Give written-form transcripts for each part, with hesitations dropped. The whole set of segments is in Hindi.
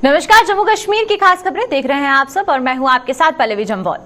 नमस्कार, जम्मू कश्मीर की खास खबरें देख रहे हैं आप सब और मैं हूं आपके साथ पल्लवी जम्वाल।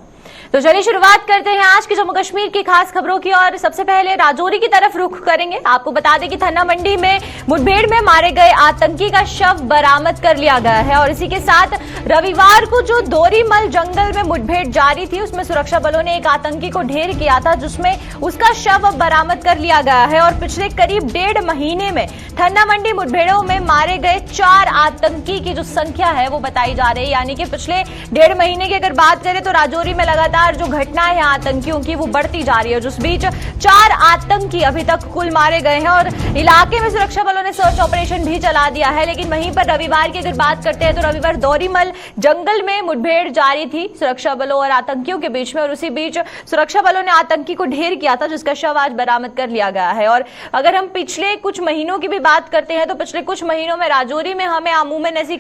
तो चलिए शुरुआत करते हैं आज की जम्मू कश्मीर की खास खबरों की और सबसे पहले राजौरी की तरफ रुख करेंगे। आपको बता दें कि थन्ना मंडी में मुठभेड़ में मारे गए आतंकी का शव बरामद कर लिया गया है और इसी के साथ रविवार को जो दोरीमल जंगल में मुठभेड़ जारी थी उसमें सुरक्षा बलों ने एक आतंकी को ढेर किया था, जिसमें उसका शव अब बरामद कर लिया गया है। और पिछले करीब 1.5 महीने में थन्ना मंडी मुठभेड़ों में मारे गए 4 आतंकी की जो संख्या है वो बताई जा रही है। यानी कि पिछले 1.5 महीने की अगर बात करें तो राजौरी में लगातार जो घटनाएं हैं आतंकियों की वो बढ़ती जा रही है। जिस बीच 4 आतंकी अभी तक कुल मारे गए हैं और इलाके में सुरक्षा बलों ने सर्च ऑपरेशन भी चला दिया है। लेकिन वहीं पर रविवार की अगर बात करते हैं तो रविवार दोरीमल जंगल में मुठभेड़ जारी थी सुरक्षा बलों और आतंकियों के बीच में और उसी बीच सुरक्षा बलों ने आतंकी को ढेर किया था, जिसका शव आज बरामद कर लिया गया है। और अगर हम पिछले कुछ महीनों की भी बात करते हैं तो पिछले कुछ महीनों में राजौरी में हमें अमूमन ऐसी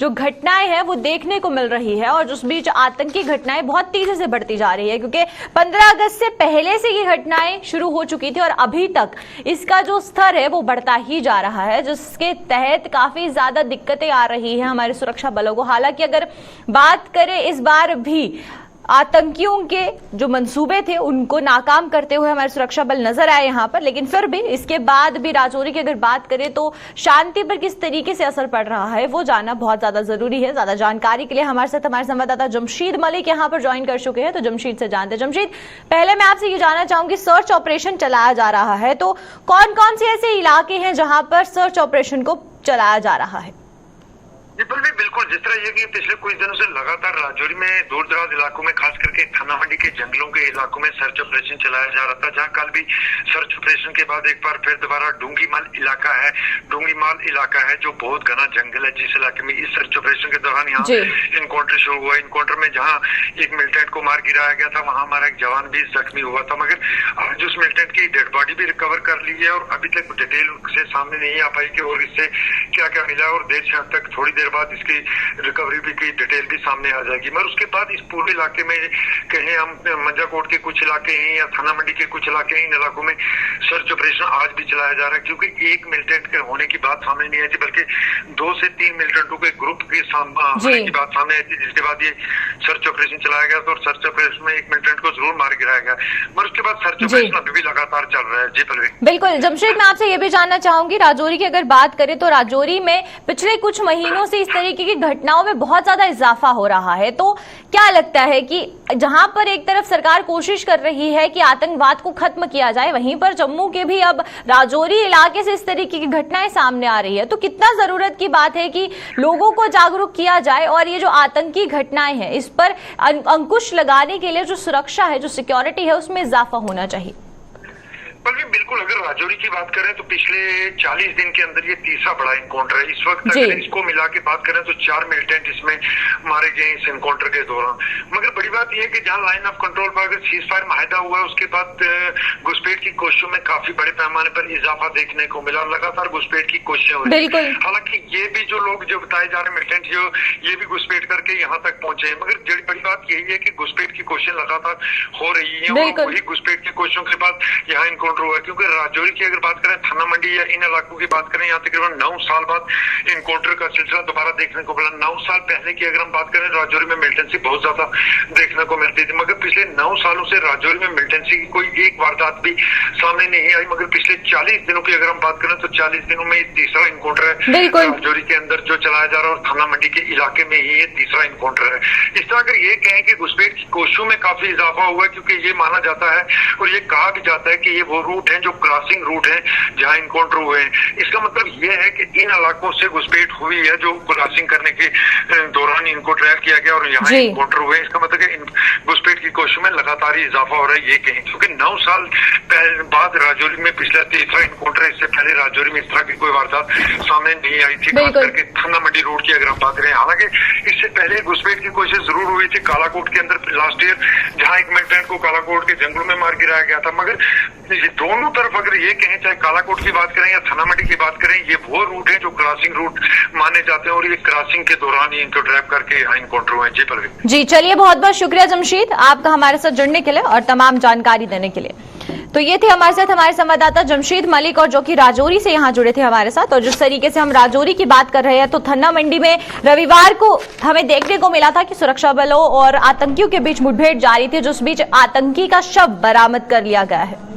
जो घटनाएं हैं वो देखने को मिल रही है और जिस बीच आतंकी घटनाएं बहुत तेजी से बढ़ती जा रही है, क्योंकि 15 अगस्त से पहले से ये घटनाएं शुरू हो चुकी थी और अभी तक इसका जो स्तर है वो बढ़ता ही जा रहा है, जिसके तहत काफी ज्यादा दिक्कतें आ रही है हमारे सुरक्षा बलों को। हालांकि अगर बात करें इस बार भी आतंकियों के जो मंसूबे थे उनको नाकाम करते हुए हमारे सुरक्षा बल नजर आए यहां पर, लेकिन फिर भी इसके बाद भी राजौरी की अगर बात करें तो शांति पर किस तरीके से असर पड़ रहा है वो जानना बहुत ज्यादा जरूरी है। ज्यादा जानकारी के लिए हमारे साथ हमारे संवाददाता जमशीद मलिक यहां पर ज्वाइन कर चुके हैं, तो जमशीद से जानते हैं। जमशीद, पहले मैं आपसे ये जानना चाहूंगी, सर्च ऑपरेशन चलाया जा रहा है तो कौन कौन से ऐसे इलाके हैं जहां पर सर्च ऑपरेशन को चलाया जा रहा है? बिल्कुल, जिस तरह ये कि पिछले कुछ दिनों से लगातार राजौरी में दूर दराज इलाकों में खास करके थन्ना मंडी के जंगलों के इलाकों में सर्च ऑपरेशन चलाया जा रहा था, जहां कल भी सर्च ऑपरेशन के बाद एक बार फिर दोबारा डूंगीमाल इलाका है जो बहुत घना जंगल है, जिस इलाके में इस सर्च ऑपरेशन के दौरान यहाँ इनकाउंटर शुरू हुआ। इनकाउंटर में जहाँ एक मिलिटेंट को मार गिराया गया था वहां हमारा एक जवान भी जख्मी हुआ था, मगर आज उस मिलिटेंट की डेड बॉडी भी रिकवर कर ली है और अभी तक डिटेल से सामने नहीं आ पाई कि और इससे क्या क्या मिला और देर शाम तक थोड़ी देर बाद इसकी रिकवरी भी की डिटेल भी सामने आ जाएगी। मगर उसके बाद इस पूरे इलाके में कहें हम मंजाकोट के कुछ इलाके हैं या थाना मंडी के कुछ इलाके हैं, इन इलाकों में सर्च ऑपरेशन आज भी चलाया जा रहा है, क्योंकि एक मिलिटेंट के होने की बात सामने नहीं आई थी बल्कि 2 से 3 मिलिटेंटों के ग्रुप के होने की बात सामने आई थी, जिसके बाद ये सर्च ऑपरेशन चलाया गया था और सर्च ऑपरेशन में एक मिलिटेंट को जरूर मार गिराया गया, मगर उसके बाद सर्च ऑपरेशन अभी भी लगातार चल रहा है। जी पल्लवी। बिल्कुल जमशेद, मैं आपसे ये भी जानना चाहूंगी, राजौरी की अगर बात करें तो राजौरी में पिछले कुछ महीनों से इस तरीके की घटनाओं में बहुत ज्यादा इजाफा हो रहा है, तो क्या लगता है कि जहां पर एक तरफ सरकार कोशिश कर रही है कि आतंकवाद को खत्म किया जाए, वहीं पर जम्मू के भी अब राजौरी इलाके से इस तरीके की घटनाएं सामने आ रही है, तो कितना जरूरत की बात है कि लोगों को जागरूक किया जाए और ये जो आतंकी घटनाएं हैं इस पर अंकुश लगाने के लिए जो सुरक्षा है, जो सिक्योरिटी है, उसमें इजाफा होना चाहिए। बिल्कुल, अगर राजौरी की बात करें तो पिछले 40 दिन के अंदर ये तीसरा बड़ा इनकाउंटर है। इस वक्त अगर इसको मिला के बात करें तो 4 मिलिटेंट इसमें मारे गए इस इनकाउंटर के दौरान। मगर बड़ी बात यह है कि जहां लाइन ऑफ कंट्रोल पर अगर सीज फायर माहिदा हुआ है उसके बाद घुसपैठ की कोशिशों में काफी बड़े पैमाने पर इजाफा देखने को मिला, लगातार घुसपैठ की कोशिशें हो रही है। हालांकि ये भी जो लोग जो बताए जा रहे मिलिटेंट ये भी घुसपैठ करके यहाँ तक पहुंचे हैं, मगर बड़ी बात यही है कि घुसपैठ की कोशिशें लगातार हो रही है और वही घुसपैठ की कोशिशों के बाद यहाँ इनकाउंटर हुआ। क्योंकि राजौरी की अगर बात करें, थाना मंडी या इन इलाकों की बात करें, यहाँ तकरीबन 9 साल बाद इनकाउंटर का सिलसिला दोबारा देखने को मिला। 9 साल पहले की अगर हम बात करें राजौरी में मिलिटेंसी बहुत ज्यादा देखने को मिलती थी, मगर पिछले 9 सालों से राजौरी में मिलिटेंसी की कोई एक वारदात भी सामने नहीं आई। मगर पिछले 40 दिनों की अगर हम बात करें तो 40 दिनों में तीसरा इनकाउंटर है राजौरी के अंदर जो चलाया जा रहा है और थाना मंडी के इलाके में ही ये तीसरा इनकाउंटर है। इस तरह अगर ये कहें कि घुसपैठ की कोशिशों में काफी इजाफा हुआ है, क्योंकि ये माना जाता है और ये कहा भी जाता है कि ये वो रूट है जो क्रॉसिंग रूट है जहां इनकाउंटर हुए हैं। इसका मतलब यह है कि इन इलाकों से घुसपैठ हुई है जो क्रॉसिंग करने के दौरान इनको ट्रैक किया गया और यहाँ इनकाउंटर हुए। इसका मतलब है घुसपैठ की कोशिशों में लगातार ही इजाफा हो रहा है, ये कहें, क्योंकि 9 साल बाद राजौरी में पिछला तीसरा इनकाउंटर है। इससे पहले राजौरी में इस तरह की कोई वारदात सामने नहीं आई थी, खास करके थाना मंडी रोड की अगर हम बात करें। हालांकि इससे पहले घुसपैठ की कोशिश जरूर हुई थी कालाकोट के अंदर लास्ट ईयर, जहां एक मिलिटेंट को कालाकोट के जंगलों में मार गिराया गया था, मगर दोनों तरफ अगर ये कहें, चाहे कालाकोट की बात करें या थानामंडी की बात करें, ये वो रूट है जो क्रॉसिंग रूट माने जाते हैं, और ये क्रॉसिंग के दौरान ही इनको ड्राइव करके यहाँ इनकाउंटर हुए। जी परवीन जी, चलिए बहुत बहुत शुक्रिया जमशेद आपका हमारे साथ जुड़ने के लिए और तमाम जानकारी देने के लिए। तो ये थे हमारे साथ हमारे संवाददाता जमशेद मलिक, और जो कि राजौरी से यहाँ जुड़े थे हमारे साथ। और जिस तरीके से हम राजौरी की बात कर रहे हैं, तो थन्ना मंडी में रविवार को हमें देखने को मिला था कि सुरक्षा बलों और आतंकियों के बीच मुठभेड़ जारी थी, जिस बीच आतंकी का शव बरामद कर लिया गया है।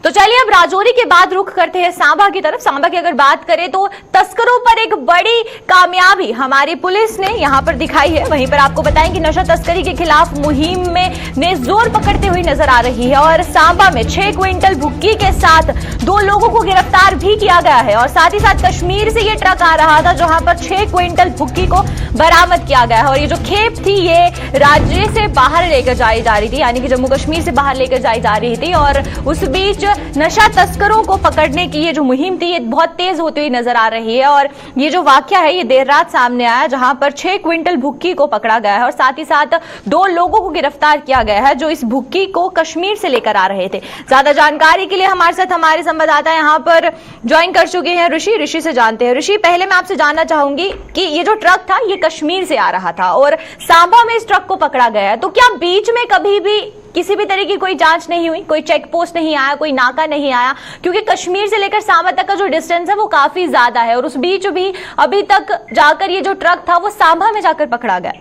तो चलिए अब राजौरी के बाद रुख करते हैं सांबा की तरफ। सांबा की अगर बात करें तो तस्करों पर एक बड़ी कामयाबी हमारी पुलिस ने यहां पर दिखाई है। वहीं पर आपको बताएं कि नशा तस्करी के खिलाफ मुहिम में जोर पकड़ते हुए नजर आ रही है, और सांबा में 6 क्विंटल भुक्की के साथ 2 लोगों को गिरफ्तार भी किया गया है। और साथ ही साथ कश्मीर से ये ट्रक आ रहा था जहां पर 6 क्विंटल भुक्की को बरामद किया गया है। और ये जो खेप थी ये राज्य से बाहर लेकर जाई जा रही थी, यानी कि जम्मू कश्मीर से बाहर लेकर जाई जा रही थी। और उस बीच नशा तस्करों को पकड़ने की ये जो मुहिम थी ये बहुत तेज होती हुई नजर आ रही है। और ये जो वाकया है ये देर रात सामने आया, जहां पर 6 क्विंटल भुक्की को पकड़ा गया है और साथ ही साथ 2 लोगों को गिरफ्तार किया गया है जो इस भुक्की को कश्मीर से लेकर आ रहे थे। ज्यादा जानकारी के लिए हमारे साथ हमारे संवाददाता यहां पर ज्वाइन कर चुके हैं ऋषि से जानते हैं। ऋषि, पहले मैं आपसे जानना चाहूंगी कि ये जो ट्रक था ये कश्मीर से आ रहा था और सांबा में इस ट्रक को पकड़ा गया है, तो क्या बीच में कभी भी किसी भी तरह की कोई जांच नहीं हुई, कोई चेक पोस्ट नहीं आया, कोई नाका नहीं आया? क्योंकि कश्मीर से लेकर सांबा तक का जो डिस्टेंस है वो काफी ज्यादा है और उस बीच भी अभी तक जाकर ये जो ट्रक था वो सांबा में जाकर पकड़ा गया।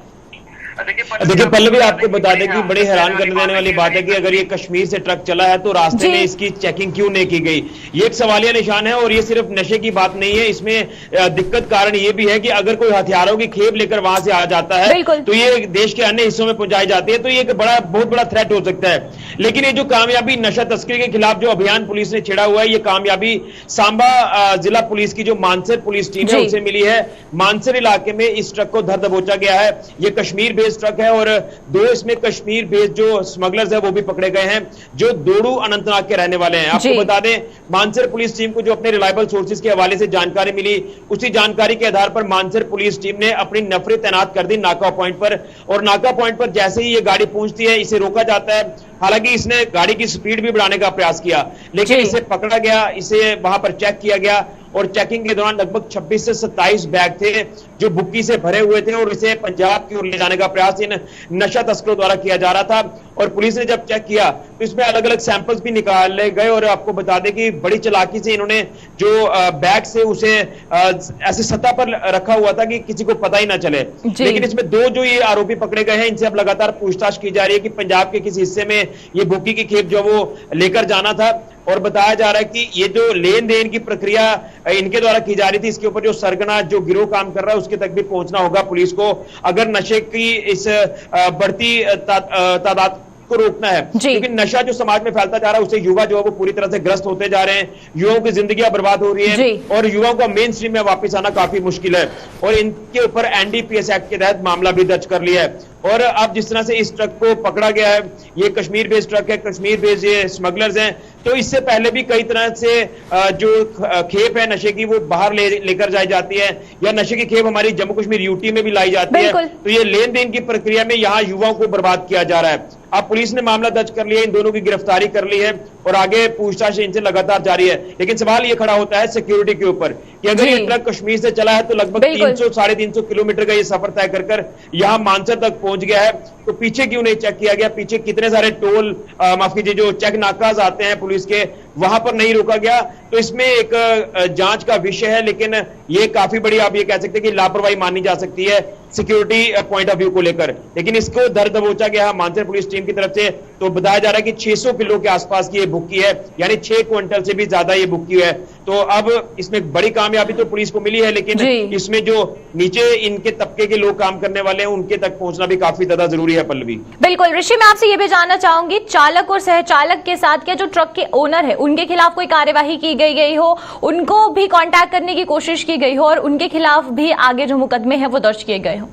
देखिए पल्लवी, आपको बता दें कि बड़ी हैरान करने देने वाली बात है कि अगर ये कश्मीर से ट्रक चला है तो रास्ते में इसकी चेकिंग क्यों नहीं की गई, ये एक सवालिया निशान है। और ये सिर्फ नशे की बात नहीं है, इसमें दिक्कत कारण ये भी है कि अगर कोई हथियारों की खेप लेकर वहां से आ जाता है तो ये देश के अन्य हिस्सों में पहुंचाई जाती है, तो ये एक बहुत बड़ा थ्रेट हो सकता है। लेकिन ये जो कामयाबी नशा तस्करी के खिलाफ जो अभियान पुलिस ने छेड़ा हुआ है, ये कामयाबी सांबा जिला पुलिस की जो मानसर पुलिस टीम है उसे मिली है। मानसर इलाके में इस ट्रक को धर दबोचा गया है। ये कश्मीर ट्रक है और 2 इसमें कश्मीर बेस्ड जो स्मगलर्स है वो भी पकड़े गए हैं जो दोड़ू अनंतनाग के रहने वाले हैं। आपको बता दें, मानसर पुलिस टीम को जो अपने रिलायबल सोर्सेज के हवाले से जानकारी मिली, उसी जानकारी के आधार पर मानसर पुलिस टीम ने अपनी नफरी तैनात कर दी नाका पॉइंट पर। और नाका पॉइंट पर जैसे ही ये गाड़ी पहुंचती है इसे रोका जाता है। हालांकि इसने गाड़ी की स्पीड भी बढ़ाने का प्रयास किया, लेकिन इसे पकड़ा गया, इसे वहां पर चेक किया गया और चेकिंग के दौरान लगभग 26 से 27 बैग थे जो भुक्की से भरे हुए थे और इसे पंजाब की ओर ले जाने का प्रयास इन नशा तस्करों द्वारा किया जा रहा था। और पुलिस ने जब चेक किया तो इसमें अलग अलग सैंपल्स भी निकाले गए। और आपको बता दें कि बड़ी चालाकी से इन्होंने जो बैग से उसे ऐसे सतह पर रखा हुआ था कि किसी को पता ही ना चले। लेकिन इसमें 2 जो ये आरोपी पकड़े गए हैं, इनसे अब लगातार पूछताछ की जा रही है कि पंजाब के किस हिस्से में ये भुक्की की खेप जो वो लेकर जाना था। और बताया जा रहा है कि ये जो लेन देन की प्रक्रिया इनके द्वारा की जा रही थी, इसके ऊपर जो सरगना जो गिरोह काम कर रहा है उसके तक भी पहुंचना होगा पुलिस को, अगर नशे की इस बढ़ती तादाद को रोकना है। क्योंकि नशा जो समाज में फैलता जा रहा है उससे युवा जो है वो पूरी तरह से ग्रस्त होते जा रहे हैं, युवाओं की जिंदगी बर्बाद हो रही है और युवाओं का मेन स्ट्रीम में वापस आना काफी मुश्किल है। और इनके ऊपर एनडीपीएस एक्ट के तहत मामला भी दर्ज कर लिया है। और अब जिस तरह से इस ट्रक को पकड़ा गया है, ये कश्मीर बेस्ड ट्रक है, कश्मीर बेस्ड ये स्मगलर्स हैं, तो इससे पहले भी कई तरह से जो खेप है नशे की वो बाहर लेकर जाई जाती है, या नशे की खेप हमारी जम्मू कश्मीर यूटी में भी लाई जाती है। तो ये लेन देन की प्रक्रिया में यहाँ युवाओं को बर्बाद किया जा रहा है। अब पुलिस ने मामला दर्ज कर लिया, इन दोनों की गिरफ्तारी कर ली है और आगे पूछताछ इनसे लगातार जारी है। लेकिन सवाल ये खड़ा होता है सिक्योरिटी के ऊपर कि अगर ये ट्रक कश्मीर से चला है तो लगभग 300-350 किलोमीटर का ये सफर तय कर यहाँ मानसर तक पहुंच गया है, तो पीछे क्यों नहीं चेक किया गया? पीछे कितने सारे टोल माफ कीजिए जो चेक नाकाज आते हैं पुलिस के, वहां पर नहीं रोका गया। तो इसमें एक जांच का विषय है, लेकिन ये काफी बड़ी आप ये कह सकते हैं कि लापरवाही मानी जा सकती है सिक्योरिटी पॉइंट ऑफ व्यू को लेकर। लेकिन इसको धर दबोचा गया मानसर पुलिस टीम की तरफ से, तो बताया जा रहा है कि 600 किलो के आसपास की ये भुक्की है, यानी 6 क्विंटल से भी ज्यादा ये भुक्की है। तो अब इसमें बड़ी कामयाबी तो पुलिस को मिली है, लेकिन इसमें जो नीचे इनके तबके के लोग काम करने वाले हैं उनके तक पहुंचना भी काफी ज्यादा जरूरी है। पल्लवी, बिल्कुल ऋषि, मैं आपसे ये भी जानना चाहूंगी, चालक और सहचालक के साथ क्या जो ट्रक के ओनर है उनके खिलाफ कोई कार्यवाही की गई हो, उनको भी कांटेक्ट करने की कोशिश की गई हो और उनके खिलाफ भी आगे जो मुकदमे हैं वो दर्ज किए गए हो?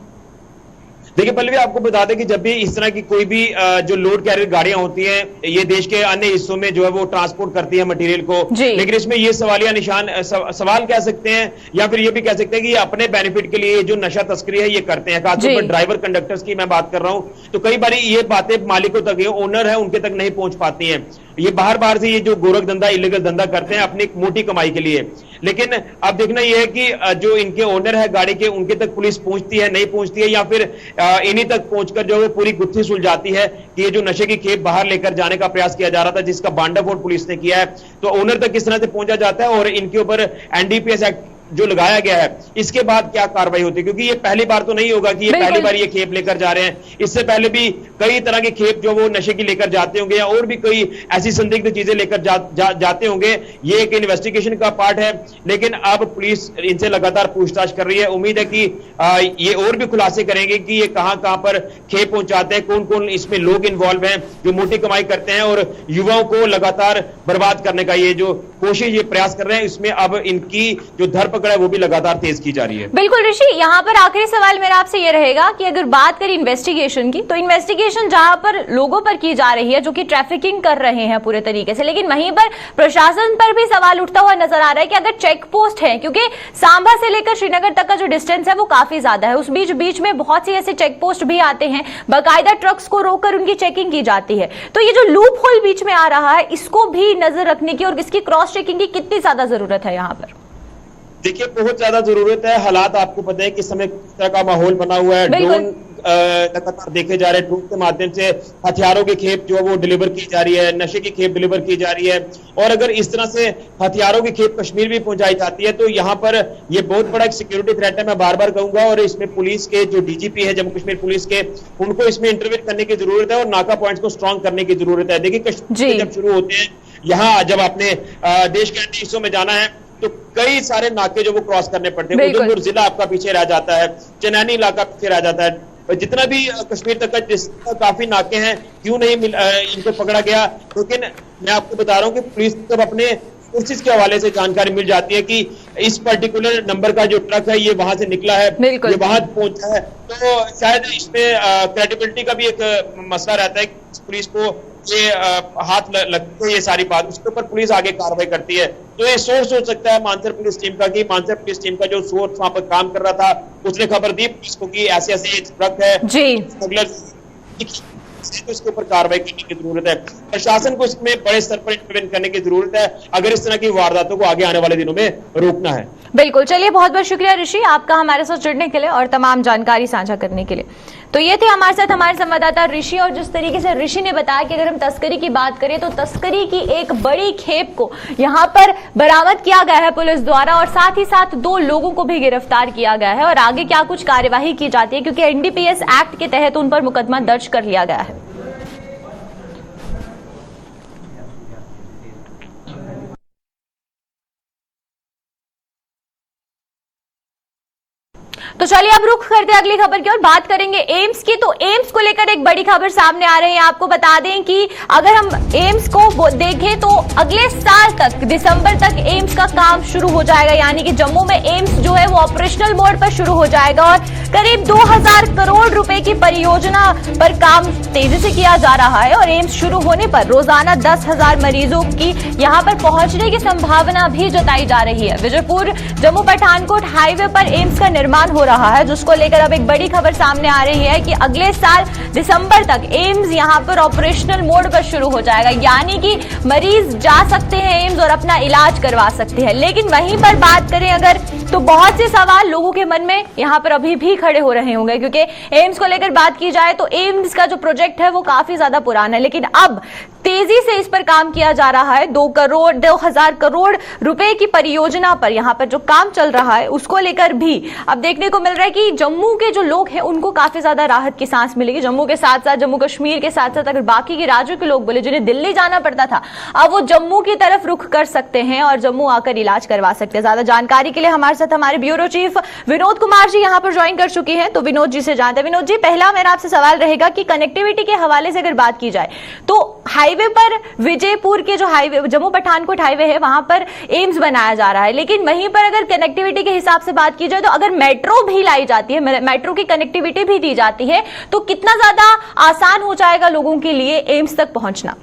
देखिए पल्लवी, आपको बता दें कि जब भी इस तरह की कोई भी जो लोड कैरियर गाड़ियां होती हैं, ये देश के अन्य हिस्सों में जो है वो ट्रांसपोर्ट करती है मटेरियल को, लेकिन इसमें ये सवालिया निशान सवाल कह सकते हैं या फिर ये भी कह सकते हैं कि ये अपने बेनिफिट के लिए जो नशा तस्करी है ये करते हैं। खासतौर पर ड्राइवर कंडक्टर्स की मैं बात कर रहा हूं, तो कई बार ये बातें मालिकों तक, ये ओनर है उनके तक नहीं पहुंच पाती हैं। ये बाहर से ये जो गोरख धंधा, इलीगल धंधा करते हैं अपनी मोटी कमाई के लिए। लेकिन अब देखना यह है कि जो इनके ओनर है गाड़ी के, उनके तक पुलिस पहुंचती है, नहीं पहुंचती है, या फिर इन्हीं तक पहुंचकर जो है पूरी गुत्थी सुलझाती है कि ये जो नशे की खेप बाहर लेकर जाने का प्रयास किया जा रहा था, जिसका बांडाफोड़ पुलिस ने किया है, तो ओनर तक किस तरह से पहुंचा जाता है और इनके ऊपर एनडीपीएस एक्ट जो लगाया गया है, इसके बाद क्या कार्रवाई होती है। क्योंकि ये पहली बार तो नहीं होगा कि ये पहली बार ये खेप लेकर जा रहे हैं। इससे पहले भी कई तरह की खेप जो वो नशे की लेकर जाते होंगे या और भी कई ऐसी संदिग्ध चीजें लेकर जाते होंगे। ये एक इन्वेस्टिगेशन का पार्ट है, लेकिन अब पुलिस इनसे लगातार पूछताछ कर रही है। उम्मीद है कि ये और भी खुलासे करेंगे कि ये कहां पर खेप पहुंचाते हैं, कौन कौन इसमें लोग इन्वॉल्व हैं जो मोटी कमाई करते हैं और युवाओं को लगातार बर्बाद करने का ये जो कोशिश, ये प्रयास कर रहे हैं। इसमें अब इनकी जो धरपकड़ है वो भी लगातार तेज की जा रही है। बिल्कुल ऋषि, यहाँ पर आखिरी सवाल मेरा आपसे ये रहेगा कि अगर बात करें इन्वेस्टिगेशन की, तो इन्वेस्टिगेशन जहां पर लोगों पर की जा रही है जो कि ट्रैफिकिंग कर रहे हैं पूरे तरीके से, लेकिन वहीं पर प्रशासन पर भी सवाल उठता हुआ नजर आ रहा है कि अगर चेक पोस्ट है, क्योंकि सांबा से लेकर श्रीनगर तक का जो डिस्टेंस है वो काफी ज्यादा है, उस बीच में बहुत सी ऐसे चेक पोस्ट भी आते हैं, बाकायदा ट्रक्स को रोककर उनकी चेकिंग की जाती है। तो ये जो लूप होल बीच में आ रहा है, इसको भी नजर रखने की और इसकी क्रॉस चेकिंग की कितनी ज्यादा जरूरत है यहाँ पर? देखिए बहुत ज्यादा जरूरत है। हालात आपको पता है किस समय किस तरह का माहौल बना हुआ है। ड्रोन लगातार देखे जा रहे हैं, ड्रोन के माध्यम से हथियारों की खेप जो है वो डिलीवर की जा रही है, नशे की खेप डिलीवर की जा रही है। और अगर इस तरह से हथियारों की खेप कश्मीर भी पहुंचाई जाती है तो यहाँ पर ये बहुत बड़ा एक सिक्योरिटी थ्रेट है, मैं बार बार कहूंगा। और इसमें पुलिस के जो डीजीपी है जम्मू कश्मीर पुलिस के, उनको इसमें इंटरवेंट करने की जरूरत है और नाका पॉइंट्स को स्ट्रॉन्ग करने की जरूरत है। देखिए कश्मीर जब शुरू होते हैं, यहाँ जब आपने देश के अन्य हिस्सों में जाना है तो कई सारे नाके जो वो क्रॉस करने पड़ते हैं। उधमपुर जिला आपका पीछे रह जाता है, चनैनी इलाका पीछे रह जाता है, जितना भी कश्मीर तक का काफी नाके हैं, क्यों नहीं इनको पकड़ा गया। लेकिन मैं आपको बता रहा हूँ कि पुलिस जब अपने सोर्सेज के हवाले से जानकारी मिल जाती है कि इस पर्टिकुलर नंबर का जो ट्रक है ये वहां से निकला है, ये वहां पहुंचा है, तो शायद इसमें क्रेडिबिलिटी का भी एक मसला रहता है कि पुलिस को ये हाथ लगते हैं ये सारी बात, उसके ऊपर पुलिस आगे कार्रवाई करती है। तो ये सोर्स हो सकता है मानसर पुलिस टीम का, कि मानसर पुलिस टीम का जो सोर्स वहां पर काम कर रहा था उसने खबर दी पुलिस को कि ऐसे ऐसे ट्रक है, तो इसके ऊपर कार्रवाई करने की जरूरत है। प्रशासन को इसमें बड़े स्तर पर इंटरवेंट करने की जरूरत है अगर इस तरह की वारदातों को आगे आने वाले दिनों में रोकना है। बिल्कुल, चलिए बहुत बहुत शुक्रिया ऋषि आपका हमारे साथ जुड़ने के लिए और तमाम जानकारी साझा करने के लिए। तो ये थे हमारे साथ हमारे संवाददाता ऋषि, और जिस तरीके से ऋषि ने बताया कि अगर हम तस्करी की बात करें तो तस्करी की एक बड़ी खेप को यहाँ पर बरामद किया गया है पुलिस द्वारा, और साथ ही साथ 2 लोगों को भी गिरफ्तार किया गया है और आगे क्या कुछ कार्यवाही की जाती है क्योंकि एनडीपीएस एक्ट के तहत उन पर मुकदमा दर्ज कर लिया गया है। तो चलिए अब रुख करते हैं अगली खबर की और बात करेंगे एम्स की। तो एम्स को लेकर एक बड़ी खबर सामने आ रही है। आपको बता दें कि अगर हम एम्स को देखें तो अगले साल तक दिसंबर तक एम्स का काम शुरू हो जाएगा, यानी कि जम्मू में एम्स जो है वो ऑपरेशनल मोड पर शुरू हो जाएगा और करीब 2000 करोड़ रुपए की परियोजना पर काम तेजी से किया जा रहा है। और एम्स शुरू होने पर रोजाना 10,000 मरीजों की यहां पर पहुंचने की संभावना भी जताई जा रही है। विजयपुर जम्मू पठानकोट हाईवे पर एम्स का निर्माण हो रहा है, जिसको लेकर अब एक बड़ी खबर सामने आ रही है कि अगले साल दिसंबर तक एम्स यहां पर ऑपरेशनल मोड पर शुरू हो जाएगा, यानी कि मरीज जा सकते हैं एम्स और अपना इलाज करवा सकते हैं। लेकिन वहीं पर बात करें अगर तो बहुत से सवाल लोगों के मन में यहां पर अभी भी खड़े हो रहे होंगे, क्योंकि एम्स को लेकर बात की जाए तो एम्स का जो प्रोजेक्ट है वो काफी ज्यादा पुराना है, लेकिन अब तेजी से इस पर काम किया जा रहा है। 2,000 करोड़ रुपए की परियोजना पर यहां पर जो काम चल रहा है उसको लेकर भी अब देखने को मिल रहा है कि जम्मू के जो लोग हैं उनको काफी ज्यादा राहत की सांस मिलेगी। जम्मू के साथ साथ जम्मू कश्मीर के साथ साथ अगर बाकी के राज्यों के लोग बोले जिन्हें दिल्ली जाना पड़ता था, अब वो जम्मू की तरफ रुख कर सकते हैं और जम्मू आकर इलाज करवा सकते हैं। ज्यादा जानकारी के लिए हमारे साथ हमारे ब्यूरो चीफ विनोद कुमार जी यहाँ पर ज्वाइन कर चुके हैं। तो विनोद जी से जानते हैं। विनोद जी, पहला मेरा आपसे सवाल रहेगा कि कनेक्टिविटी के हवाले से अगर बात की जाए तो हाईवे पर विजयपुर के जो हाईवे जम्मू पठानकोट हाईवे है वहां पर एम्स बनाया जा रहा है, लेकिन वहीं पर अगर कनेक्टिविटी के हिसाब से बात की जाए तो अगर मेट्रो भी लाई जाती है, मेट्रो की कनेक्टिविटी भी दी जाती है, तो कितना ज्यादा आसान हो जाएगा लोगों के लिए एम्स तक पहुंचना।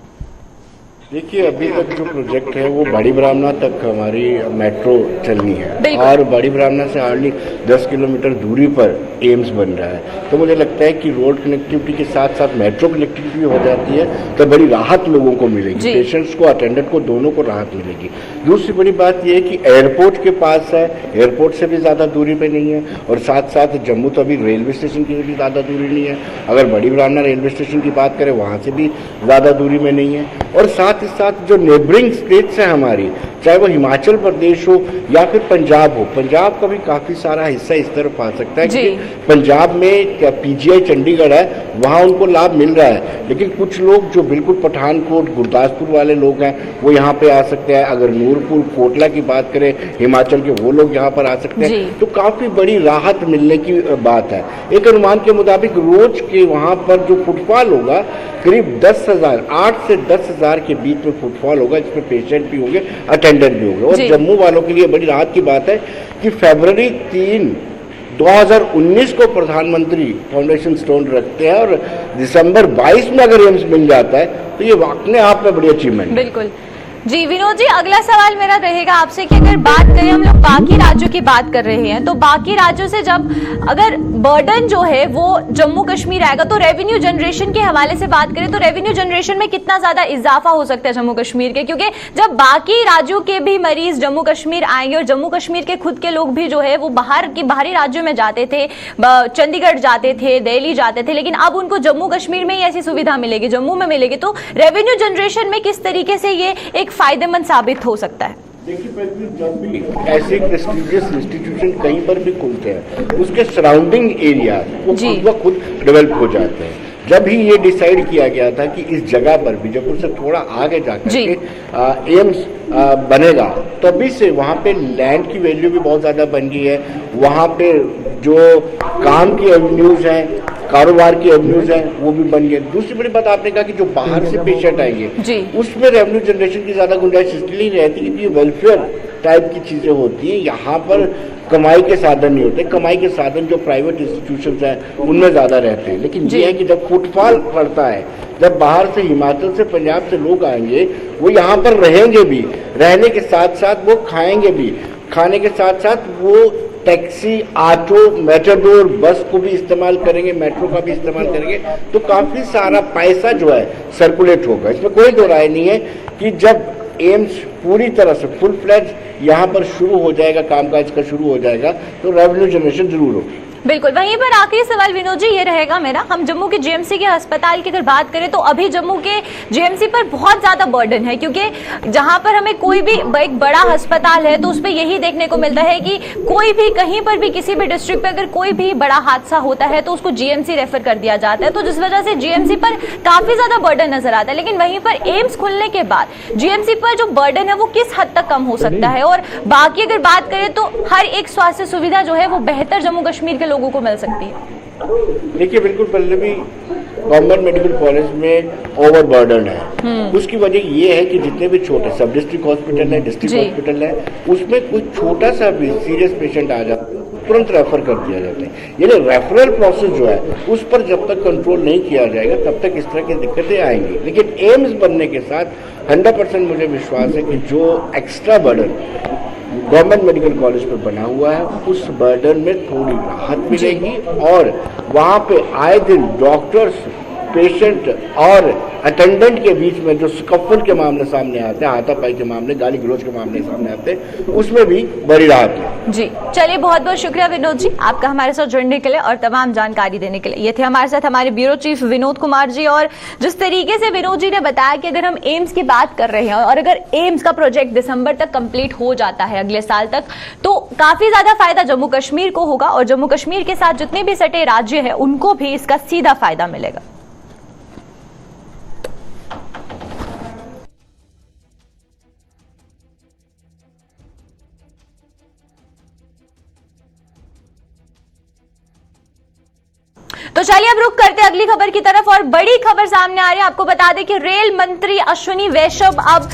देखिए, अभी तक जो प्रोजेक्ट है वो बड़ी ब्राह्मणा तक हमारी मेट्रो चलनी है और बड़ी ब्राह्मणा से हार्डली 10 किलोमीटर दूरी पर एम्स बन रहा है। तो मुझे लगता है कि रोड कनेक्टिविटी के साथ साथ मेट्रो कनेक्टिविटी भी हो जाती है तो बड़ी राहत लोगों को मिलेगी, पेशेंट्स को, अटेंडेंट को, दोनों को राहत मिलेगी। दूसरी बड़ी बात यह है कि एयरपोर्ट के पास है, एयरपोर्ट से भी ज़्यादा दूरी पे नहीं है और साथ साथ जम्मू तो अभी रेलवे स्टेशन की भी ज़्यादा दूरी नहीं है। अगर बड़ी ब्राह्मणा रेलवे स्टेशन की बात करें वहाँ से भी ज़्यादा दूरी में नहीं है। और साथ ही साथ जो नेबरिंग स्टेट्स हैं हमारी, चाहे वो हिमाचल प्रदेश हो या फिर पंजाब हो, पंजाब का भी काफ़ी सारा हिस्सा इस तरफ आ सकता है क्योंकि पंजाब में क्या पीजीआई चंडीगढ़ है, वहाँ उनको लाभ मिल रहा है। लेकिन कुछ लोग जो बिल्कुल पठानकोट गुरदासपुर वाले लोग हैं वो यहाँ पे आ सकते हैं। अगर नूरपुर कोटला की बात करें हिमाचल के, वो लोग यहाँ पर आ सकते हैं। तो काफ़ी बड़ी राहत मिलने की बात है। एक अनुमान के मुताबिक रोज के वहाँ पर जो फुटफॉल होगा करीब 10,000, 8 से 10,000 के बीच में फुटफॉल होगा, जिसमें पेशेंट भी होंगे, अटेंडेंट भी होंगे। और जम्मू वालों के लिए बड़ी राहत की बात है कि फरवरी 3, 2019 को प्रधानमंत्री फाउंडेशन स्टोन रखते हैं और दिसंबर 22 में अगर एम्स मिल जाता है तो ये अपने आप में बड़ी अचीवमेंट है। बिल्कुल जी। विनोद जी, अगला सवाल मेरा रहेगा आपसे कि अगर बात करें, हम लोग बाकी राज्यों की बात कर रहे हैं, तो बाकी राज्यों से जब अगर बर्डन जो है वो जम्मू कश्मीर आएगा तो रेवेन्यू जनरेशन के हवाले से बात करें तो रेवेन्यू जनरेशन में कितना ज्यादा इजाफा हो सकता है जम्मू कश्मीर के, क्योंकि जब बाकी राज्यों के भी मरीज जम्मू कश्मीर आएंगे और जम्मू कश्मीर के खुद के लोग भी जो है वो बाहरी राज्यों में जाते थे, चंडीगढ़ जाते थे, दिल्ली जाते थे, लेकिन अब उनको जम्मू कश्मीर में ही ऐसी सुविधा मिलेगी, जम्मू में मिलेगी, तो रेवेन्यू जनरेशन में किस तरीके से ये एक फायदेमंद साबित हो सकता है? देखिए, जब भी ऐसे प्रेस्टिजियस इंस्टीट्यूशन कहीं पर भी खुलते हैं उसके सराउंडिंग एरिया वो खुद डेवलप हो जाते हैं। जब ही ये डिसाइड किया गया था कि इस जगह पर बीजापुर से थोड़ा आगे जाकर के एम्स बनेगा, तभी से वहाँ पे लैंड की वैल्यू भी बहुत ज़्यादा बन गई है। वहाँ पे जो काम की एवेन्यूज हैं, कारोबार की एवेन्यूज हैं, वो भी बन गए। दूसरी बड़ी बात आपने कहा कि जो बाहर से पेशेंट आएंगे उसमें रेवेन्यू जनरेशन की ज़्यादा गुंजाइश इसलिए रहती है क्योंकि वेलफेयर टाइप की चीज़ें होती हैं। यहाँ पर कमाई के साधन नहीं होते, कमाई के साधन जो प्राइवेट इंस्टीट्यूशंस हैं उनमें ज़्यादा रहते हैं। लेकिन ये है कि जब फुटफॉल पड़ता है, जब बाहर से हिमाचल से पंजाब से लोग आएंगे वो यहाँ पर रहेंगे भी, रहने के साथ साथ वो खाएंगे भी, खाने के साथ साथ वो टैक्सी, ऑटो, मेटाडोर, बस को भी इस्तेमाल करेंगे, मेट्रो का भी इस्तेमाल करेंगे, तो काफ़ी सारा पैसा जो है सर्कुलेट होगा। इसमें कोई दो राय नहीं है कि जब एम्स पूरी तरह से फुल फ्लैज यहाँ पर शुरू हो जाएगा, कामकाज का शुरू हो जाएगा, तो रेवेन्यू जनरेशन जरूर होगी। बिल्कुल। वहीं पर आखिरी सवाल विनोद जी ये रहेगा मेरा, हम जम्मू के जीएमसी के अस्पताल की अगर बात करें तो अभी जम्मू के जीएमसी पर बहुत ज्यादा बर्डन है, क्योंकि जहां पर हमें कोई भी एक बड़ा अस्पताल है तो उसपे यही देखने को मिलता है कि कोई भी कहीं पर भी किसी भी डिस्ट्रिक्ट पे अगर कोई भी बड़ा हादसा होता है तो उसको जीएमसी रेफर कर दिया जाता है, तो जिस वजह से जीएमसी पर काफी ज्यादा बर्डन नजर आता है। लेकिन वहीं पर एम्स खुलने के बाद जीएमसी पर जो बर्डन है वो किस हद तक कम हो सकता है, और बाकी अगर बात करें तो हर एक स्वास्थ्य सुविधा जो है वो बेहतर जम्मू कश्मीर के लोगों को मिल सकती है? देखिए, बिल्कुल पहले भी गवर्नमेंट मेडिकल कॉलेज में ओवर बर्डन है। उसकी वजह ये है कि जितने भी छोटे सब डिस्ट्रिक्ट हॉस्पिटल है, डिस्ट्रिक्ट हॉस्पिटल है, उसमें कोई छोटा सा भी सीरियस पेशेंट आ जाता है तुरंत रेफर कर दिया जाता है। यानी रेफरल प्रोसेस जो है उस पर जब तक कंट्रोल नहीं किया जाएगा तब तक इस तरह की दिक्कतें आएंगी। लेकिन एम्स बनने के साथ 100% मुझे विश्वास है कि जो extra burden government medical college पर बना हुआ है उस बर्डन में थोड़ी राहत मिलेगी और वहाँ पे आए दिन डॉक्टर्स, पेशेंट और अटेंडेंट के बीच में जो स्कफल के मामले सामने आते हैं, हाथापाई के मामले, गाली गलौज के मामले सामने आते हैं, उसमें भी बड़ी राहत है। जी चलिए, बहुत बहुत शुक्रिया विनोद जी आपका हमारे साथ जुड़ने के लिए और तमाम जानकारी देने के लिए। ये थे हमारे साथ हमारे ब्यूरो चीफ विनोद कुमार जी, और जिस तरीके से विनोद जी ने बताया कि अगर हम एम्स की बात कर रहे हैं और अगर एम्स का प्रोजेक्ट दिसंबर तक कंप्लीट हो जाता है अगले साल तक, तो काफी ज्यादा फायदा जम्मू कश्मीर को होगा और जम्मू कश्मीर के साथ जितने भी सटे राज्य है उनको भी इसका सीधा फायदा मिलेगा। तो चलिए अब रुक करते हैं अगली खबर की तरफ और बड़ी खबर सामने आ रही है। आपको बता दें कि रेल मंत्री अश्विनी वैष्णव अब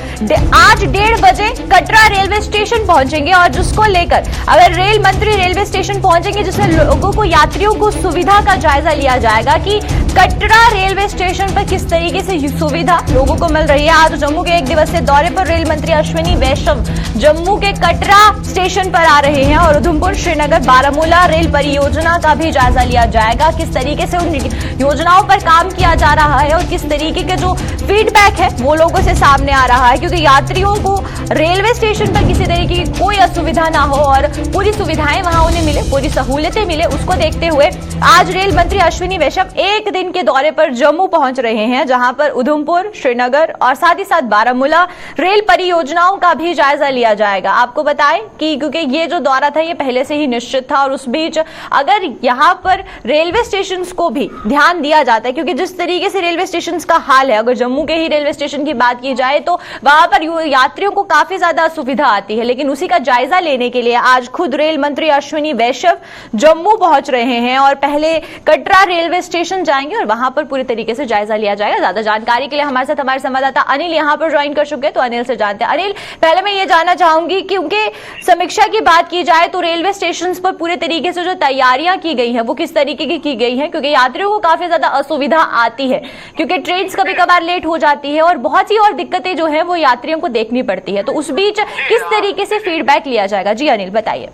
आज 1:30 बजे कटरा रेलवे स्टेशन पहुंचेंगे और जिसको लेकर अगर रेल मंत्री रेलवे स्टेशन पहुंचेंगे जिसमें लोगों को, यात्रियों को सुविधा का जायजा लिया जाएगा कि कटरा रेलवे स्टेशन पर किस तरीके से सुविधा लोगों को मिल रही है। आज जम्मू के 1 दिवसीय दौरे पर रेल मंत्री अश्विनी वैष्णव जम्मू के कटरा स्टेशन पर आ रहे हैं और उधमपुर, श्रीनगर, बारामूला रेल परियोजना का भी जायजा लिया जाएगा। किस तरीके से उन योजनाओं पर काम किया जा रहा है और किस तरीके के जो फीडबैक है वो लोगों से सामने आ रहा है, क्योंकि यात्रियों को रेलवे स्टेशन पर किसी तरीके की कोई असुविधा ना हो और पूरी सुविधाएं वहां उन्हें मिले, पूरी सहूलियतें मिले, उसको देखते हुए आज रेल मंत्री अश्विनी वैष्णव 1 दिन के दौरे पर जम्मू पहुंच रहे हैं, जहां पर उधमपुर, श्रीनगर और साथ ही साथ बारामूला रेल परियोजनाओं का भी जायजा लिया जाएगा। आपको बताएं कि क्योंकि ये जो दौरा था ये पहले से ही निश्चित था और उस बीच अगर यहां पर रेलवे स्टेशन को भी ध्यान दिया जाता है, क्योंकि जिस तरीके से रेलवे स्टेशन का हाल है, अगर जम्मू के ही रेलवे स्टेशन की बात की जाए तो वहां पर यात्रियों को काफी ज्यादा असुविधा आती है, लेकिन उसी का जायजा लेने के लिए आज खुद रेल मंत्री अश्विनी वैष्णव जम्मू पहुंच रहे हैं और पहले कटरा रेलवे स्टेशन जाएंगे और वहां पर पूरी तरीके से जायजा लिया जाएगा। ज्यादा जानकारी के लिए हमारे साथ हमारे संवाददाता अनिल यहां पर ज्वाइन कर चुके हैं, तो अनिल से जानते हैं। अनिल, पहले मैं ये जानना चाहूंगी क्योंकि समीक्षा की बात की जाए तो रेलवे स्टेशन पर पूरे तरीके से जो तैयारियां की गई है वो किस तरीके की गई है, क्योंकि यात्रियों को काफी ज्यादा असुविधा आती है, क्योंकि ट्रेन कभी कभार लेट हो जाती है और बहुत सी और दिक्कतें जो है वो यात्रियों को देखनी पड़ती है, तो उस बीच किस तरीके से फीडबैक लिया जाएगा। जी अनिल, बताइए।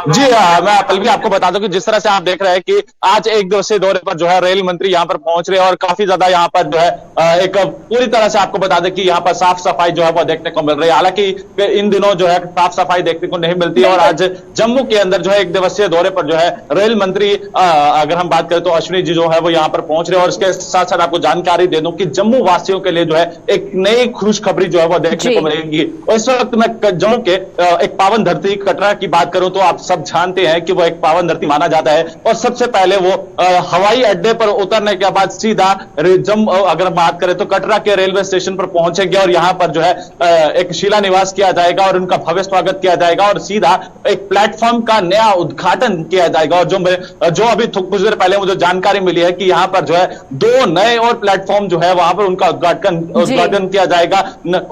जी हाँ, मैं पल भी आपको बता दूं कि जिस तरह से आप देख रहे हैं कि आज 1 दिवसीय दौरे पर जो है रेल मंत्री यहाँ पर पहुंच रहे हैं और काफी ज्यादा यहाँ पर जो है एक पूरी तरह से आपको बता दें कि यहाँ पर साफ सफाई जो है वो देखने को मिल रही है। हालांकि इन दिनों जो है साफ सफाई देखने को नहीं मिलती है और आज जम्मू के अंदर जो है 1 दिवसीय दौरे पर जो है रेल मंत्री अगर हम बात करें तो अश्विनी जी जो है वो यहाँ पर पहुंच रहे हैं और इसके साथ साथ आपको जानकारी दे दूं कि जम्मू वासियों के लिए जो है एक नई खुशखबरी जो है वो देखने को मिलेगी। इस वक्त मैं जम्मू के एक पावन धरती कटरा की बात करूं तो आप सब जानते हैं कि वो एक पावन धरती माना जाता है और सबसे पहले वो हवाई अड्डे पर उतरने के बाद सीधा अगर बात करें तो कटरा के रेलवे स्टेशन पर पहुंचेंगे और यहां पर जो है एक शिलान्यास किया जाएगा और उनका भव्य स्वागत किया जाएगा और सीधा एक प्लेटफॉर्म का नया उद्घाटन किया जाएगा। और जो अभी कुछ देर पहले मुझे जानकारी मिली है कि यहां पर जो है 2 नए और प्लेटफॉर्म जो है वहां पर उनका उद्घाटन किया जाएगा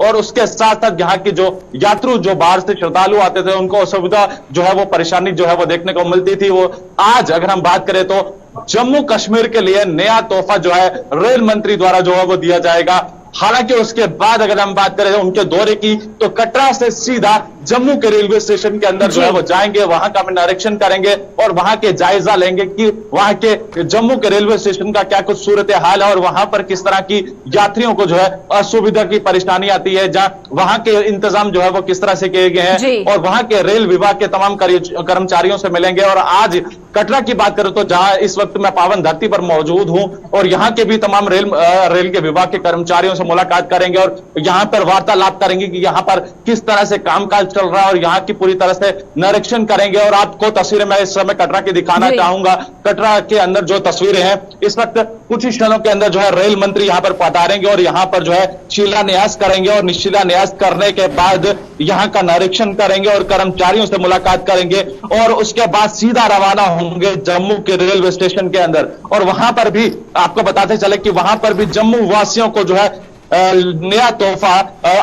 और उसके साथ साथ यहाँ की जो यात्रु जो बाहर से श्रद्धालु आते थे उनको असुविधा जो है वो परेशानी जो है वो देखने को मिलती थी, वो आज अगर हम बात करें तो जम्मू कश्मीर के लिए नया तोहफा जो है रेल मंत्री द्वारा जो है वो दिया जाएगा। हालांकि उसके बाद अगर हम बात करें उनके दौरे की तो कटरा से सीधा जम्मू के रेलवे स्टेशन के अंदर जो है वो जाएंगे, वहां का निरीक्षण करेंगे और वहां के जायजा लेंगे कि वहां के जम्मू के रेलवे स्टेशन का क्या कुछ सूरत हाल है और वहां पर किस तरह की यात्रियों को जो है असुविधा की परेशानी आती है, जहां वहां के इंतजाम जो है वो किस तरह से किए गए हैं और वहां के रेल विभाग के तमाम कर्मचारियों से मिलेंगे। और आज कटरा की बात करूं तो जहां इस वक्त मैं पावन धरती पर मौजूद हूं और यहां के भी तमाम रेल के विभाग के कर्मचारियों से मुलाकात करेंगे और यहां पर वार्तालाप करेंगे कि यहां पर किस तरह से कामकाज चल रहा है और यहां की पूरी तरह से निरीक्षण करेंगे। और आपको तस्वीरें मैं इस समय कटरा की दिखाना चाहूंगा। कटरा के अंदर जो तस्वीरें हैं इस वक्त कुछ ही क्षणों के अंदर जो है रेल मंत्री यहां पर पधारेंगे और यहां पर जो है शिलान्यास करेंगे और शिलान्यास करने के बाद यहां का निरीक्षण करेंगे और कर्मचारियों से मुलाकात करेंगे और उसके बाद सीधा रवाना होंगे जम्मू के रेलवे स्टेशन के अंदर। और वहां पर भी आपको बताते चले कि वहां पर भी जम्मू वासियों को जो है नया तोहफा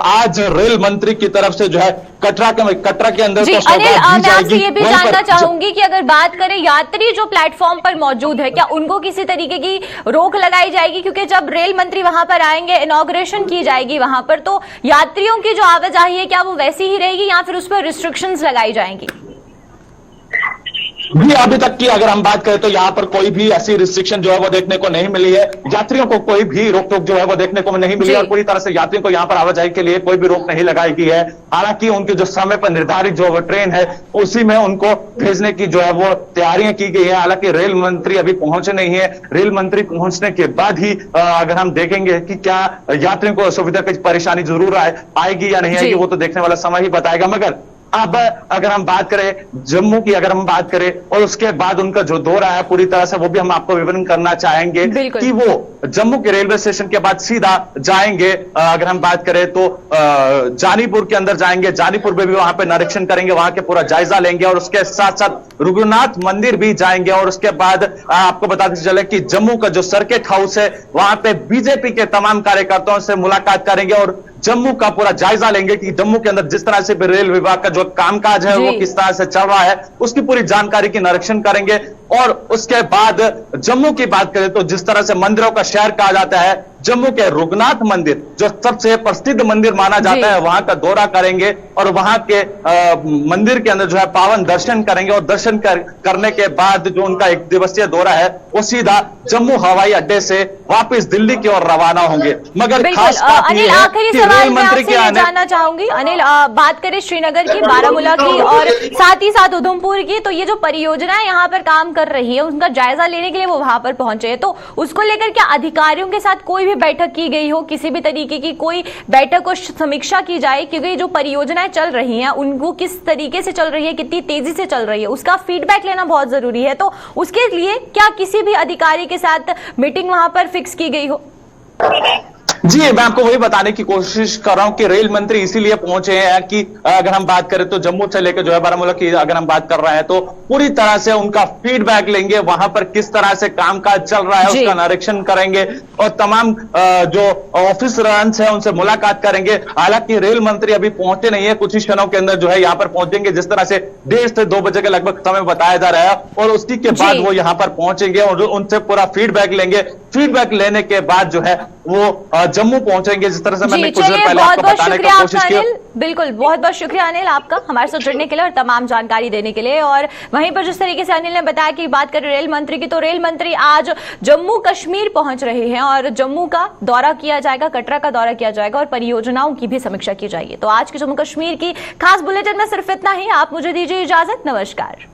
आज रेल मंत्री की तरफ से जो है कटरा के अंदर जी अनिल, मैं आपसे ये भी जानना चाहूंगी कि अगर बात करें यात्री जो प्लेटफॉर्म पर मौजूद है क्या उनको किसी तरीके की रोक लगाई जाएगी, क्योंकि जब रेल मंत्री वहां पर आएंगे, इनॉग्रेशन की जाएगी वहां पर, तो यात्रियों की जो आवाजाही है क्या वो वैसी ही रहेगी या फिर उस पर रिस्ट्रिक्शंस लगाई जाएंगी? जी अभी तक की अगर हम बात करें तो यहाँ पर कोई भी ऐसी रिस्ट्रिक्शन जो है वो देखने को नहीं मिली है, यात्रियों को कोई भी रोक टोक जो है वो देखने को नहीं मिली और पूरी तरह से यात्रियों को यहाँ पर आवाजाही के लिए कोई भी रोक नहीं लगाई गई है। हालांकि उनके जो समय पर निर्धारित जो ट्रेन है उसी में उनको भेजने की जो है वो तैयारियां की गई है। हालांकि रेल मंत्री अभी पहुंचे नहीं है, रेल मंत्री पहुंचने के बाद ही अगर हम देखेंगे कि क्या यात्रियों को असुविधा की परेशानी जरूर आएगी या नहीं आएगी वो तो देखने वाला समय ही बताएगा। मगर अब अगर हम बात करें जम्मू की, अगर हम बात करें और उसके बाद उनका जो दौरा है पूरी तरह से, वो भी हम आपको विवरण करना चाहेंगे कि वो जम्मू के रेलवे स्टेशन के बाद सीधा जाएंगे, अगर हम बात करें तो जानीपुर के अंदर जाएंगे, जानीपुर में भी वहां पे निरीक्षण करेंगे, वहां के पूरा जायजा लेंगे और उसके साथ साथ रघुनाथ मंदिर भी जाएंगे। और उसके बाद आपको बताते चले कि जम्मू का जो सर्किट हाउस है वहां पे बीजेपी के तमाम कार्यकर्ताओं से मुलाकात करेंगे और जम्मू का पूरा जायजा लेंगे कि जम्मू के अंदर जिस तरह से रेल विभाग का जो कामकाज है वो किस तरह से चल रहा है, उसकी पूरी जानकारी की निरीक्षण करेंगे। और उसके बाद जम्मू की बात करें तो जिस तरह से मंदिरों का शहर कहा जाता है, जम्मू के रघुनाथ मंदिर जो सबसे प्रसिद्ध मंदिर माना जाता है, वहां का दौरा करेंगे और वहां के मंदिर के अंदर जो है पावन दर्शन करेंगे। और दर्शन करने के बाद जो उनका 1 दिवसीय दौरा है वो सीधा जम्मू हवाई अड्डे से वापस दिल्ली की ओर रवाना होंगे। मगर खास बात अनिल, यह है आखिरी कि सवाल रेल मैं मंत्री आपसे के ये आने, जानना चाहूंगी अनिल, बात करें श्रीनगर की, बारामूला की और साथ ही साथ उधमपुर की, तो ये जो परियोजना यहाँ पर काम कर रही है उनका जायजा लेने के लिए वो वहां पर पहुंचे हैं, तो उसको लेकर क्या अधिकारियों के साथ कोई भी बैठक की गई हो, किसी भी तरीके की कोई बैठक और समीक्षा की जाए, क्योंकि जो परियोजनाएं चल रही हैं उनको किस तरीके से चल रही है, कितनी तेजी से चल रही है, उसका फीडबैक लेना बहुत जरूरी है। तो उसके लिए क्या किसी भी अधिकारी के साथ मीटिंग वहां पर फिक्स की गई हो? जी मैं आपको वही बताने की कोशिश कर रहा हूं कि रेल मंत्री इसीलिए पहुंचे हैं कि अगर हम बात करें तो जम्मू से लेकर जो है बारामूला की अगर हम बात कर रहे हैं तो पूरी तरह से उनका फीडबैक लेंगे, वहां पर किस तरह से कामकाज चल रहा है उसका निरीक्षण करेंगे और तमाम जो ऑफिसर्स हैं उनसे मुलाकात करेंगे। हालांकि रेल मंत्री अभी पहुंचे नहीं है, कुछ ही क्षणों के अंदर जो है यहाँ पर पहुंचेंगे, जिस तरह से 1:30 से 2 बजे के लगभग समय बताया जा रहा है और उसी के बाद वो यहाँ पर पहुंचेंगे और उनसे पूरा फीडबैक लेंगे। फीडबैक लेने के बाद जो है वो जम्मू पहुंचेंगे, जिस तरह से मैंने कुछ देर पहले आपको बताने की कोशिश की। बिल्कुल, बहुत बहुत शुक्रिया अनिल आपका हमारे साथ जुड़ने के लिए और तमाम जानकारी देने के लिए। और वहीं पर जिस तरीके से अनिल ने बताया कि बात करें रेल मंत्री की, तो रेल मंत्री आज जम्मू कश्मीर पहुंच रहे हैं और जम्मू का दौरा किया जाएगा, कटरा का दौरा किया जाएगा और परियोजनाओं की भी समीक्षा की जाएगी। तो आज के जम्मू कश्मीर की खास बुलेटिन में सिर्फ इतना ही। आप मुझे दीजिए इजाजत, नमस्कार।